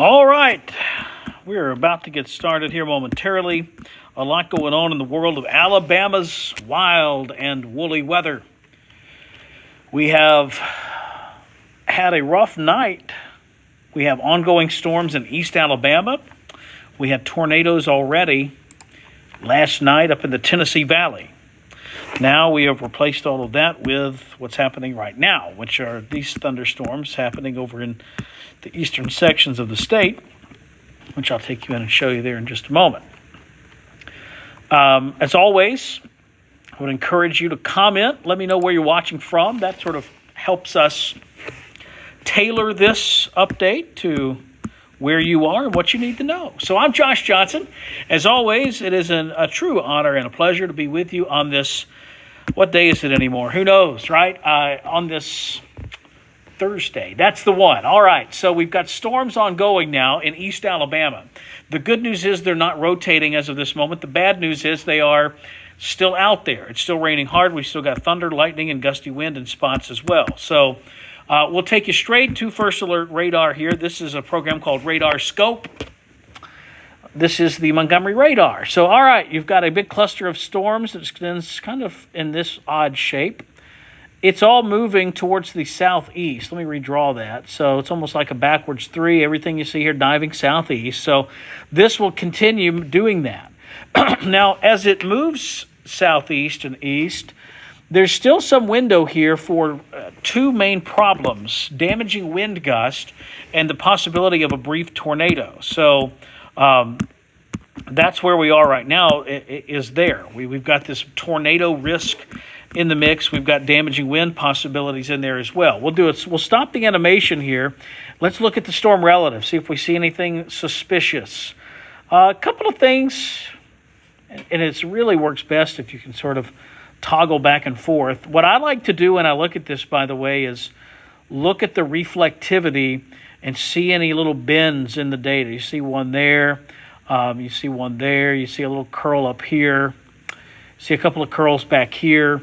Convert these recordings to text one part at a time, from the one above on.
All right, we're about to get started here momentarily. A lot going on in the world of Alabama's wild and woolly weather. We have had a rough night. We have ongoing storms in East Alabama. We had tornadoes already last night up in the Tennessee Valley. Now we have replaced all of that with what's happening right now, which are these thunderstorms happening over in the eastern sections of the state, which I'll take you in and show you there in just a moment. As always, I would encourage you to comment. Let me know where you're watching from. That sort of helps us tailor this update to where you are and what you need to know. So I'm Josh Johnson. As always, it is a true honor and a pleasure to be with you on this, what day is it anymore? Who knows, right? On this Thursday. That's the one. All right. So we've got storms ongoing now in East Alabama. The good news is they're not rotating as of this moment. The bad news is they are still out there. It's still raining hard. We've still got thunder, lightning, and gusty wind in spots as well. So we'll take you straight to First Alert Radar here. This is a program called Radar Scope. This is the Montgomery radar. So, all right, you've got a big cluster of storms that extends kind of in this odd shape. It's all moving towards the southeast. Let me redraw that. So it's almost like a backwards three. Everything you see here diving southeast. So this will continue doing that. Now, as it moves southeast and east, there's still some window here for two main problems: damaging wind gust and the possibility of a brief tornado. So that's where we are right now, is there. We've got this tornado risk in the mix. We've got damaging wind possibilities in there as well. We'll stop the animation here. Let's look at the storm relative, see if we see anything suspicious. A couple of things, and it really works best if you can sort of toggle back and forth. What I like to do when I look at this, by the way, is look at the reflectivity and see any little bends in the data. You see one there, you see one there, you see a little curl up here, see a couple of curls back here,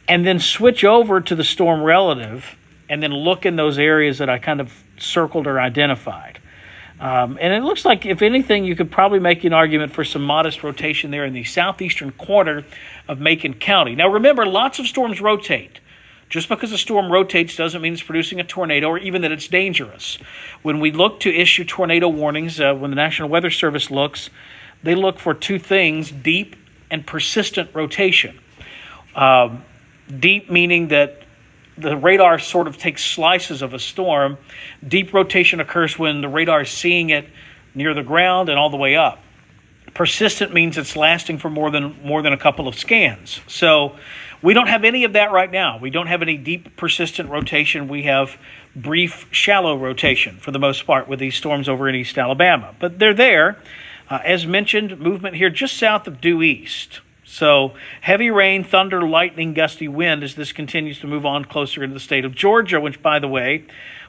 and then switch over to the storm relative and then look in those areas that I kind of circled or identified. And it looks like, if anything, you could probably make an argument for some modest rotation there in the southeastern corner of Macon County. Now, remember, lots of storms rotate. Just because a storm rotates doesn't mean it's producing a tornado or even that it's dangerous. When we look to issue tornado warnings, when the National Weather Service looks, they look for two things: deep and persistent rotation. Deep meaning that the radar sort of takes slices of a storm. Deep rotation occurs when the radar is seeing it near the ground and all the way up. Persistent means it's lasting for more than a couple of scans. So we don't have any of that right now. We don't have any deep, persistent rotation. We have brief, shallow rotation for the most part with these storms over in East Alabama. But they're there. As mentioned, movement here just south of due east. So heavy rain, thunder, lightning, gusty wind as this continues to move on closer into the state of Georgia, which, by the way,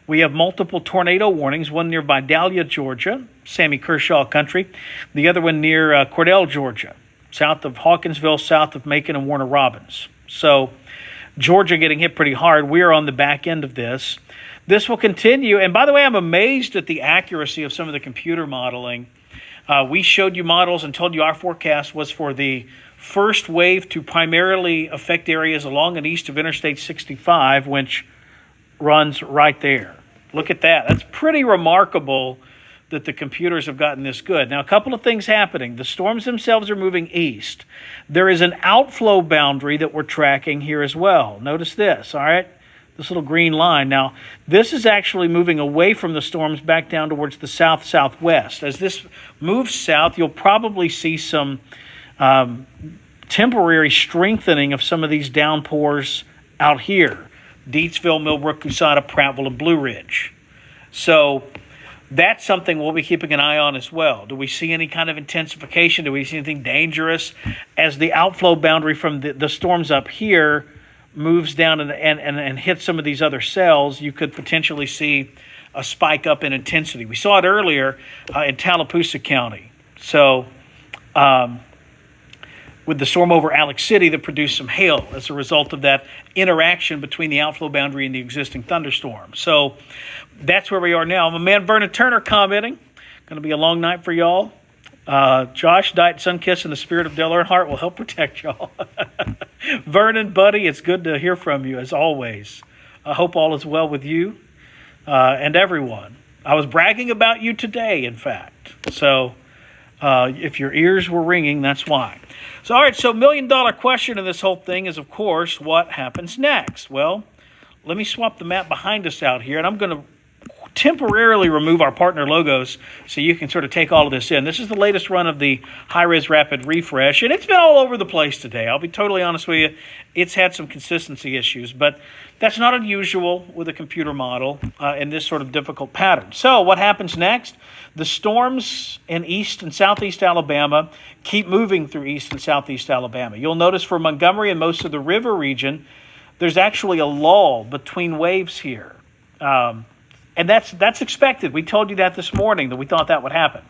we have multiple tornado warnings, one near Vidalia, Georgia, Sammy Kershaw country, the other one near Cordell, Georgia, south of Hawkinsville, south of Macon and Warner Robins. So Georgia getting hit pretty hard. We are on the back end of this. This will continue. And by the way, I'm amazed at the accuracy of some of the computer modeling. We showed you models and told you our forecast was for the first wave to primarily affect areas along and east of Interstate 65, which runs right there. Look at that. That's pretty remarkable that the computers have gotten this good. Now, a couple of things happening. The storms themselves are moving east. There is an outflow boundary that we're tracking here as well. Notice this, all right? This little green line. Now, this is actually moving away from the storms back down towards the south-southwest. As this moves south, you'll probably see some temporary strengthening of some of these downpours out here: Deatsville, Millbrook, Cusata, Prattville, and Blue Ridge. So that's something we'll be keeping an eye on as well. Do we see any kind of intensification? Do we see anything dangerous as the outflow boundary from the storms up here moves down and hits some of these other cells? You could potentially see a spike up in intensity. We saw it earlier in Tallapoosa County. So with the storm over Alex City that produced some hail as a result of that interaction between the outflow boundary and the existing thunderstorm. So that's where we are now. My man Vernon Turner commenting. Going to be a long night for y'all. Josh, Diet Sunkiss, and the spirit of Dale Earnhardt will help protect y'all. Vernon, buddy, it's good to hear from you as always. I hope all is well with you and everyone. I was bragging about you today, in fact. So if your ears were ringing, that's why. So, all right, so $1,000,000 question in this whole thing is, of course, what happens next? Well, let me swap the map behind us out here, and I'm going to temporarily remove our partner logos so you can sort of take all of this in. This is the latest run of the High-Res Rapid Refresh, and it's been all over the place today. I'll be totally honest with you. It's had some consistency issues, but that's not unusual with a computer model in this sort of difficult pattern. So what happens next? The storms in east and southeast Alabama keep moving through east and southeast Alabama. You'll notice for Montgomery and most of the river region, there's actually a lull between waves here. And that's expected. We told you that this morning, that we thought that would happen.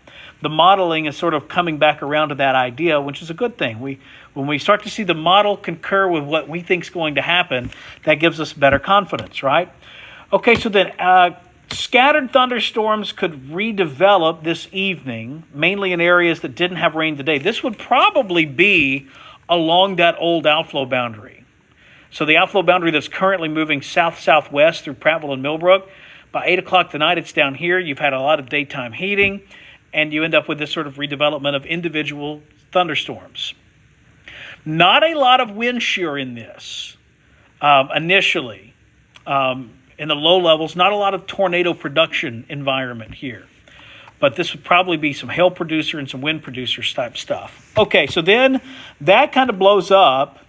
The modeling is sort of coming back around to that idea, which is a good thing. When we start to see the model concur with what we think is going to happen, that gives us better confidence, right? Okay, so then scattered thunderstorms could redevelop this evening, mainly in areas that didn't have rain today. This would probably be along that old outflow boundary. So the outflow boundary that's currently moving south-southwest through Prattville and Millbrook, by 8 o'clock tonight, it's down here. You've had a lot of daytime heating, and you end up with this sort of redevelopment of individual thunderstorms. Not a lot of wind shear in this initially. In the low levels, not a lot of tornado production environment here. But this would probably be some hail producer and some wind producer type stuff. Okay, so then that kind of blows up.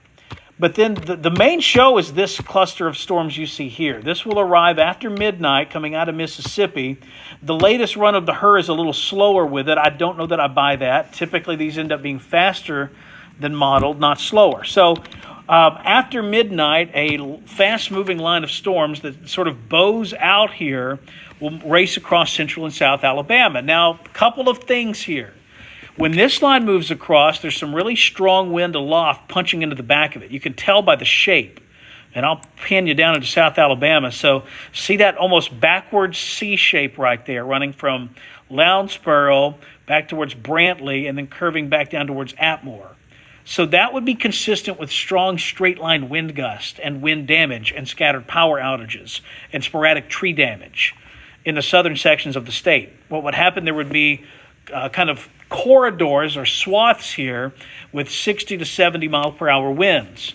But then the main show is this cluster of storms you see here. This will arrive after midnight coming out of Mississippi. The latest run of the HRRR is a little slower with it. I don't know that I buy that. Typically, these end up being faster than modeled, not slower. So after midnight, a fast-moving line of storms that sort of bows out here will race across central and south Alabama. Now, a couple of things here. When this line moves across, there's some really strong wind aloft punching into the back of it. You can tell by the shape. And I'll pan you down into South Alabama. So see that almost backwards C shape right there, running from Lounsboro back towards Brantley and then curving back down towards Atmore. So that would be consistent with strong straight-line wind gust and wind damage and scattered power outages and sporadic tree damage in the southern sections of the state. What would happen, there would be kind of corridors or swaths here with 60 to 70 mile per hour winds.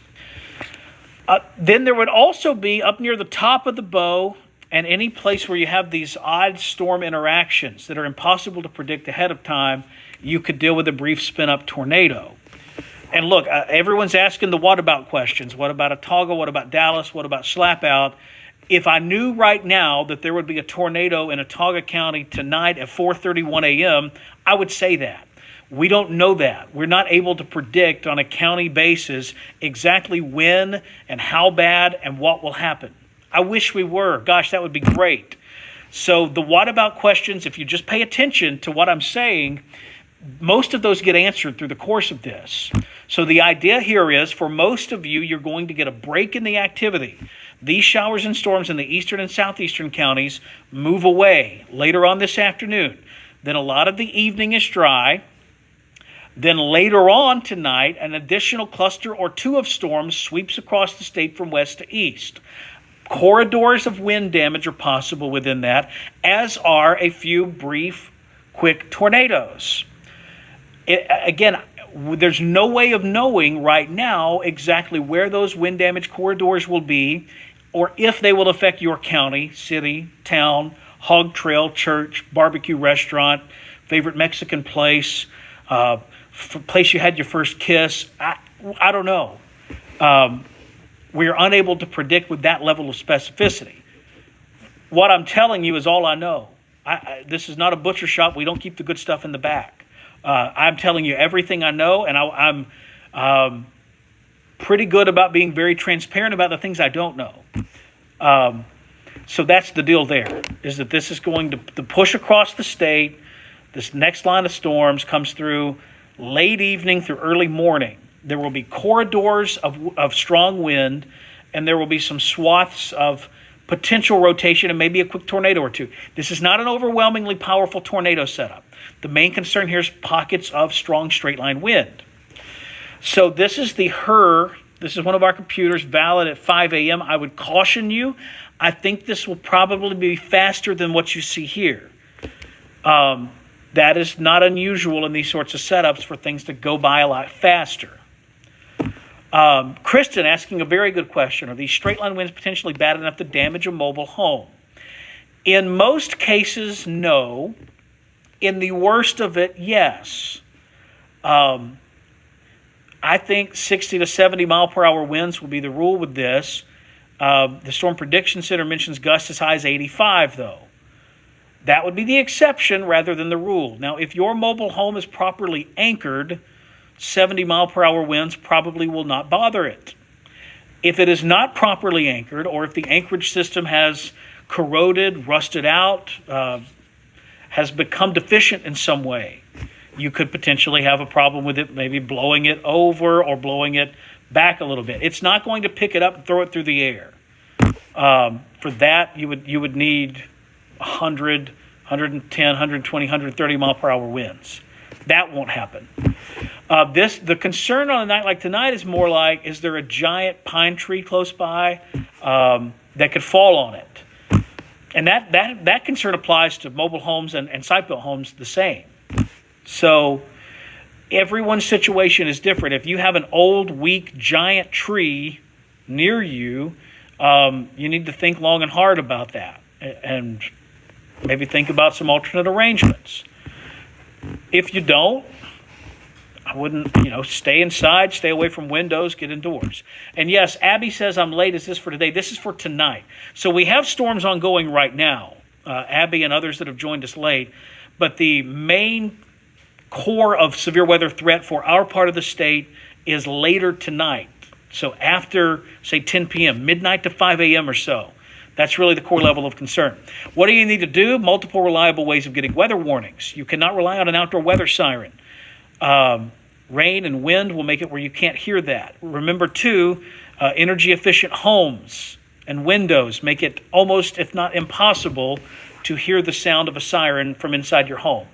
Then there would also be up near the top of the bow and any place where you have these odd storm interactions that are impossible to predict ahead of time, you could deal with a brief spin-up tornado. And look, everyone's asking the what about questions. What about Autauga? What about Dallas? What about Slapout? If I knew right now that there would be a tornado in Autauga County tonight at 4:31 a.m., I would say that. We don't know that. We're not able to predict on a county basis exactly when and how bad and what will happen. I wish we were. Gosh, that would be great. So the what about questions, if you just pay attention to what I'm saying, most of those get answered through the course of this. So the idea here is, for most of you, you're going to get a break in the activity. These showers and storms in the eastern and southeastern counties move away later on this afternoon. Then a lot of the evening is dry. Then later on tonight, an additional cluster or two of storms sweeps across the state from west to east. Corridors of wind damage are possible within that, as are a few brief, quick tornadoes. Again, there's no way of knowing right now exactly where those wind damage corridors will be or if they will affect your county, city, town, hog trail, church, barbecue restaurant, favorite Mexican place, place you had your first kiss. I don't know. We are unable to predict with that level of specificity. What I'm telling you is all I know. This is not a butcher shop. We don't keep the good stuff in the back. I'm telling you everything I know, and I'm pretty good about being very transparent about the things I don't know. So that's the deal there, is that this is going to push across the state. This next line of storms comes through late evening through early morning. There will be corridors of strong wind, and there will be some swaths of potential rotation and maybe a quick tornado or two. This is not an overwhelmingly powerful tornado setup. The main concern here is pockets of strong straight line wind. So this is the HRRR. This is one of our computers, valid at 5 a.m. I would caution you. I think this will probably be faster than what you see here. That is not unusual in these sorts of setups for things to go by a lot faster. Kristen asking a very good question. Are these straight line winds potentially bad enough to damage a mobile home? In most cases, no. In the worst of it, yes. I think 60 to 70 mile per hour winds will be the rule with this. The Storm Prediction Center mentions gusts as high as 85, though. That would be the exception rather than the rule. Now, if your mobile home is properly anchored, 70 mile per hour winds probably will not bother it. If it is not properly anchored, or if the anchorage system has corroded, rusted out, has become deficient in some way, you could potentially have a problem with it, maybe blowing it over or blowing it back a little bit. It's not going to pick it up and throw it through the air. For that, you would need 100, 110, 120, 130 mile per hour winds. That won't happen. The concern on a night like tonight is more like, is there a giant pine tree close by that could fall on it? And that concern applies to mobile homes and site-built homes the same. So everyone's situation is different. If you have an old, weak, giant tree near you, you need to think long and hard about that and maybe think about some alternate arrangements. If you don't, I wouldn't, stay inside, stay away from windows, get indoors. And yes, Abby says I'm late. Is this for today? This is for tonight. So we have storms ongoing right now. Abby and others that have joined us late. But the main core of severe weather threat for our part of the state is later tonight. So after, say, 10 p.m., midnight to 5 a.m. or so. That's really the core level of concern. What do you need to do? Multiple reliable ways of getting weather warnings. You cannot rely on an outdoor weather siren. Rain and wind will make it where you can't hear that. Remember, too, energy-efficient homes and windows make it almost, if not impossible, to hear the sound of a siren from inside your home.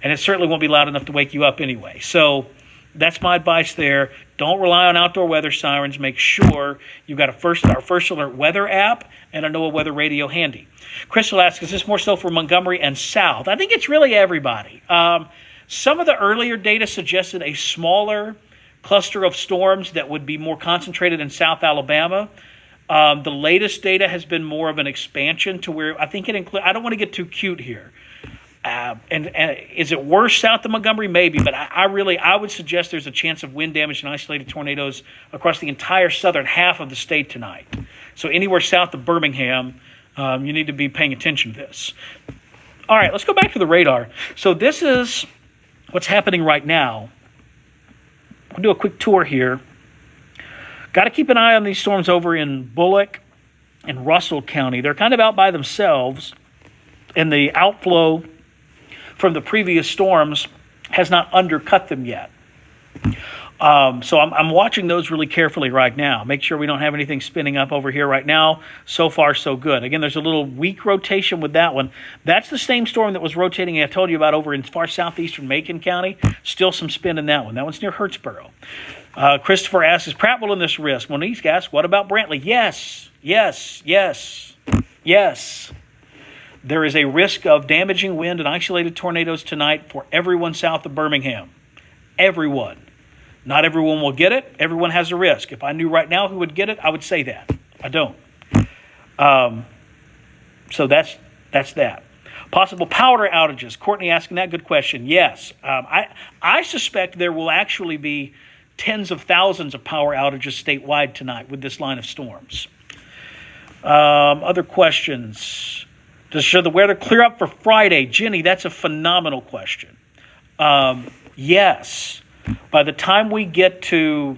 And it certainly won't be loud enough to wake you up anyway. So that's my advice there. Don't rely on outdoor weather sirens. Make sure you've got our First Alert weather app and a NOAA weather radio handy. Crystal asks, is this more so for Montgomery and South? I think it's really everybody. Some of the earlier data suggested a smaller cluster of storms that would be more concentrated in South Alabama. The latest data has been more of an expansion to where I think it includes, I don't want to get too cute here. And is it worse south of Montgomery? Maybe, but I would suggest there's a chance of wind damage and isolated tornadoes across the entire southern half of the state tonight. So anywhere south of Birmingham, you need to be paying attention to this. All right, let's go back to the radar. So this is what's happening right now. I'll do a quick tour here. Got to keep an eye on these storms over in Bullock and Russell County. They're kind of out by themselves, and the outflow from the previous storms has not undercut them yet. So I'm watching those really carefully right now. Make sure we don't have anything spinning up over here right now. So far, so good. Again, there's a little weak rotation with that one. That's the same storm that was rotating I told you about over in far southeastern Macon County. Still some spin in that one. That one's near Hurtsboro. Christopher asks, is Prattville in this risk? Monique asks, what about Brantley? Yes. There is a risk of damaging wind and isolated tornadoes tonight for everyone south of Birmingham. Everyone. Not everyone will get it. Everyone has a risk. If I knew right now who would get it, I would say that. I don't. So that's that. Possible power outages. Courtney asking that good question. Yes. I suspect there will actually be tens of thousands of power outages statewide tonight with this line of storms. Other questions. Should the weather clear up for Friday? Jenny, that's a phenomenal question. Yes. By the time we get to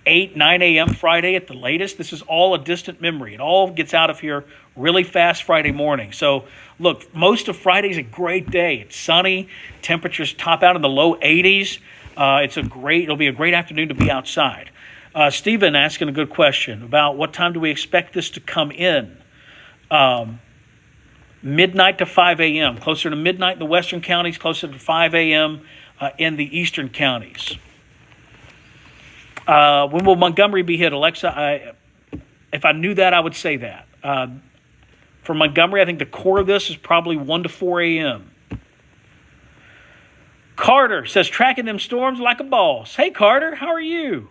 8, 9 a.m. Friday at the latest, this is all a distant memory. It all gets out of here really fast Friday morning. So, look, most of Friday's a great day. It's sunny. Temperatures top out in the low 80s. It'll be a great afternoon to be outside. Stephen asking a good question about what time do we expect this to come in. midnight to 5 a.m., closer to midnight in the western counties, closer to 5 a.m. In the eastern counties. When will Montgomery be hit? Alexa, if I knew that, I would say that. For Montgomery, I think the core of this is probably 1 to 4 a.m. Carter says, tracking them storms like a boss. Hey, Carter, how are you?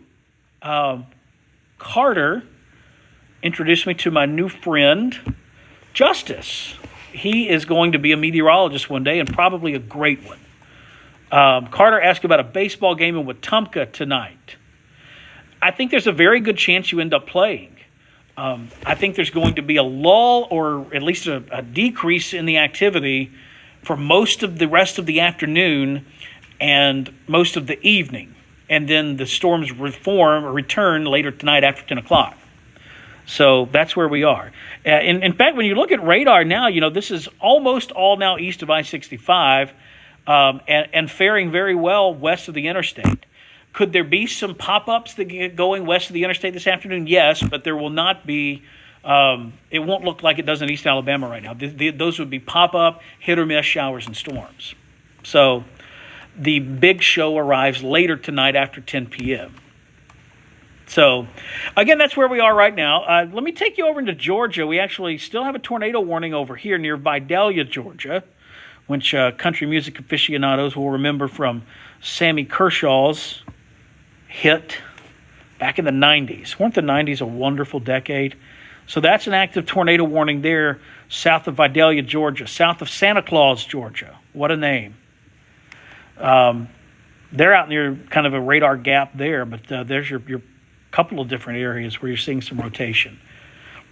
Carter introduced me to my new friend, Justice. He is going to be a meteorologist one day and probably a great one. Carter asked about a baseball game in Wetumpka tonight. I think there's a very good chance you end up playing. I think there's going to be a lull or at least a decrease in the activity for most of the rest of the afternoon and most of the evening. And then the storms return later tonight after 10 o'clock. So that's where we are. In fact, when you look at radar now, this is almost all now east of I-65 and faring very well west of the interstate. Could there be some pop-ups that get going west of the interstate this afternoon? Yes, but there will not be. It won't look like it does in East Alabama right now. Those would be pop-up, hit-or-miss showers and storms. So the big show arrives later tonight after 10 p.m. So, again, that's where we are right now. Let me take you over into Georgia. We actually still have a tornado warning over here near Vidalia, Georgia, which country music aficionados will remember from Sammy Kershaw's hit back in the 90s. Weren't the 90s a wonderful decade? So that's an active tornado warning there south of Vidalia, Georgia, south of Santa Claus, Georgia. What a name. They're out near kind of a radar gap there, but there's your couple of different areas where you're seeing some rotation.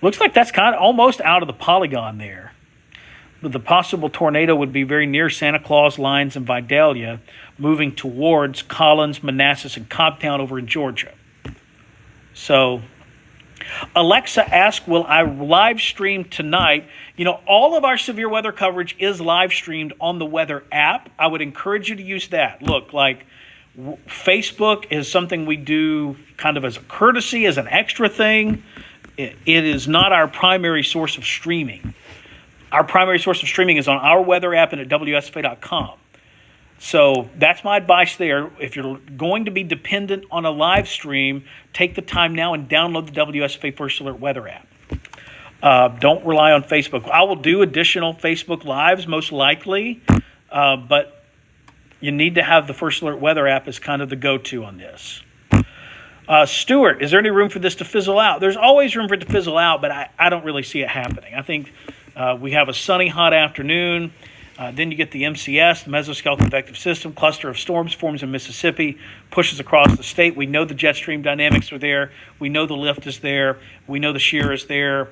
Looks like that's kind of almost out of the polygon there. But the possible tornado would be very near Santa Claus lines and Vidalia, moving towards Collins, Manassas, and Cobbtown over in Georgia. So Alexa asked, will I live stream tonight? All of our severe weather coverage is live streamed on the weather app. I would encourage you to use that. Look, like Facebook is something we do kind of as a courtesy, as an extra thing. It is not our primary source of streaming. Our primary source of streaming is on our weather app and at WSFA.com. So that's my advice there. If you're going to be dependent on a live stream, take the time now and download the WSFA First Alert weather app. Don't rely on Facebook. I will do additional Facebook Lives most likely, but you need to have the First Alert weather app as kind of the go-to on this. Stuart, is there any room for this to fizzle out? There's always room for it to fizzle out, but I don't really see it happening. I think we have a sunny, hot afternoon. Then you get the MCS, the Mesoskeleton Convective System, cluster of storms forms in Mississippi, pushes across the state. We know the jet stream dynamics are there. We know the lift is there. We know the shear is there.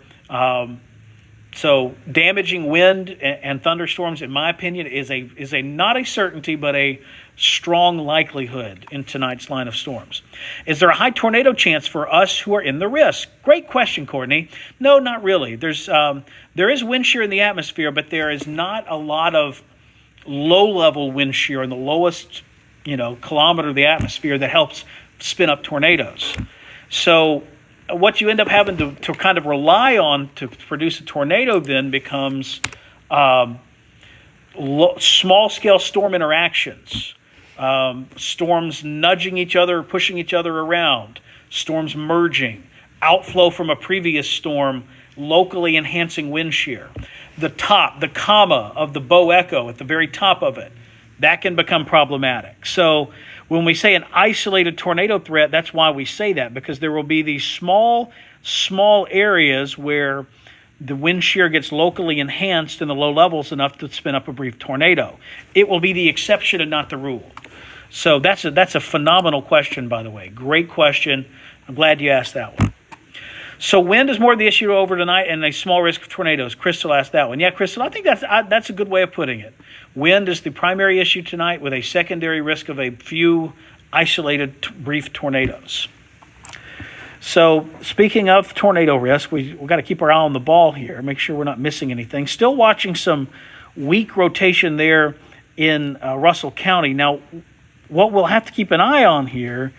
So damaging wind and thunderstorms, in my opinion, is a not a certainty, but a strong likelihood in tonight's line of storms. Is there a high tornado chance for us who are in the risk? Great question, Courtney. No, not really. There is wind shear in the atmosphere, but there is not a lot of low-level wind shear in the lowest, kilometer of the atmosphere that helps spin up tornadoes. So what you end up having to kind of rely on to produce a tornado then becomes small-scale storm interactions, storms nudging each other, pushing each other around, storms merging, outflow from a previous storm, locally enhancing wind shear. The comma of the bow echo at the very top of it, that can become problematic. So when we say an isolated tornado threat, that's why we say that, because there will be these small areas where the wind shear gets locally enhanced in the low levels enough to spin up a brief tornado. It will be the exception and not the rule. So that's a phenomenal question, by the way. Great question. I'm glad you asked that one. So wind is more the issue over tonight and a small risk of tornadoes. Crystal asked that one. Yeah, Crystal, I think that's a good way of putting it. Wind is the primary issue tonight with a secondary risk of a few isolated brief tornadoes. So speaking of tornado risk, we've got to keep our eye on the ball here, make sure we're not missing anything. Still watching some weak rotation there in Russell County. Now, what we'll have to keep an eye on here,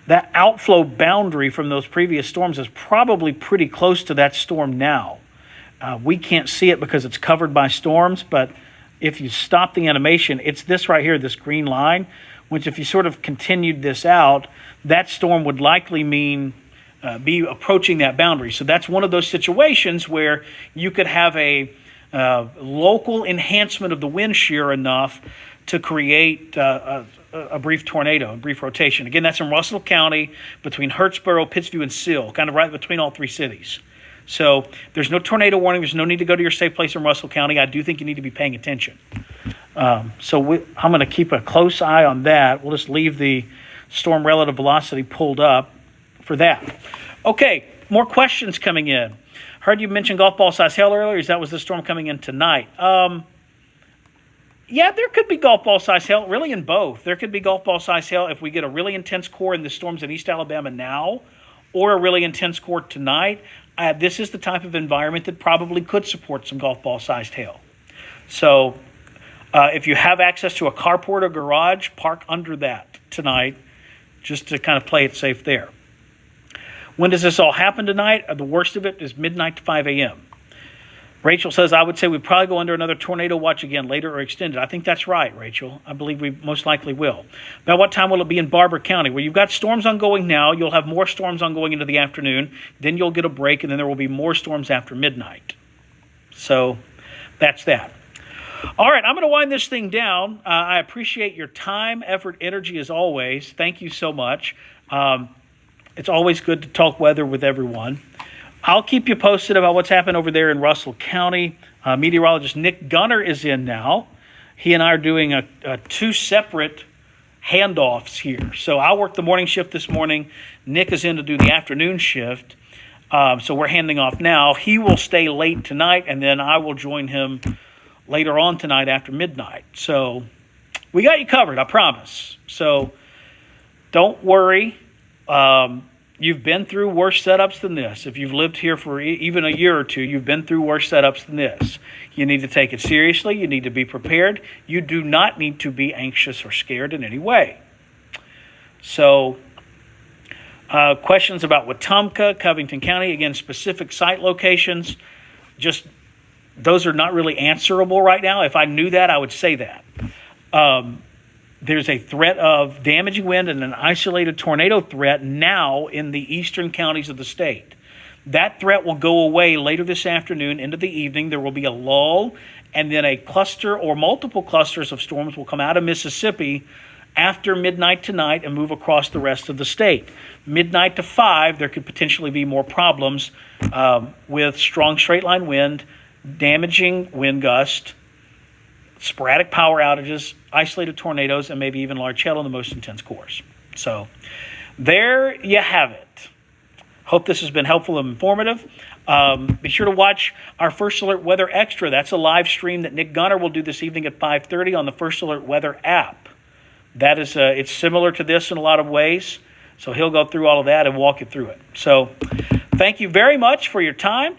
that outflow boundary from those previous storms is probably pretty close to that storm now. We can't see it because it's covered by storms, but if you stop the animation, it's this right here, this green line, which if you sort of continued this out, that storm would likely mean be approaching that boundary. So that's one of those situations where you could have a local enhancement of the wind shear enough to create a brief tornado, a brief rotation. Again, that's in Russell County between Hurtsboro, Pittsview, and Sill, kind of right between all three cities. So there's no tornado warning. There's no need to go to your safe place in Russell County. I do think you need to be paying attention. I'm going to keep a close eye on that. We'll just leave the storm relative velocity pulled up for that. Okay, more questions coming in. Heard you mention golf ball size hail earlier. Is that was the storm coming in tonight? Yeah, there could be golf ball size hail, really in both. There could be golf ball size hail if we get a really intense core in the storms in East Alabama now, or a really intense core tonight. This is the type of environment that probably could support some golf ball sized hail. So if you have access to a carport or garage, park under that tonight just to kind of play it safe there. When does this all happen tonight? The worst of it is midnight to 5 a.m. Rachel says, I would say we'd probably go under another tornado watch again later or extended. I think that's right, Rachel. I believe we most likely will. Now, what time will it be in Barber County? Well, you've got storms ongoing now. You'll have more storms ongoing into the afternoon. Then you'll get a break, and then there will be more storms after midnight. So that's that. All right, I'm going to wind this thing down. I appreciate your time, effort, energy as always. Thank you so much. It's always good to talk weather with everyone. I'll keep you posted about what's happened over there in Russell County. Meteorologist Nick Gunner is in now. He and I are doing two separate handoffs here. So I'll work the morning shift this morning. Nick is in to do the afternoon shift. So we're handing off now. He will stay late tonight, and then I will join him later on tonight after midnight. So we got you covered, I promise. So don't worry. You've been through worse setups than this. If you've lived here for even a year or two, you've been through worse setups than this. You need to take it seriously. You need to be prepared. You do not need to be anxious or scared in any way. So, questions about Wetumpka, Covington County, again, specific site locations, just those are not really answerable right now. If I knew that, I would say that. There's a threat of damaging wind and an isolated tornado threat now in the eastern counties of the state. That threat will go away later this afternoon into the evening. There will be a lull, and then a cluster or multiple clusters of storms will come out of Mississippi after midnight tonight and move across the rest of the state. Midnight to 5, there could potentially be more problems with strong straight-line wind, damaging wind gust, sporadic power outages, isolated tornadoes, and maybe even large hail in the most intense cores. So there you have it. Hope this has been helpful and informative. Be sure to watch our First Alert Weather Extra. That's a live stream that Nick Gunner will do this evening at 5:30 on the First Alert Weather app. That is, it's similar to this in a lot of ways. So he'll go through all of that and walk you through it. So thank you very much for your time.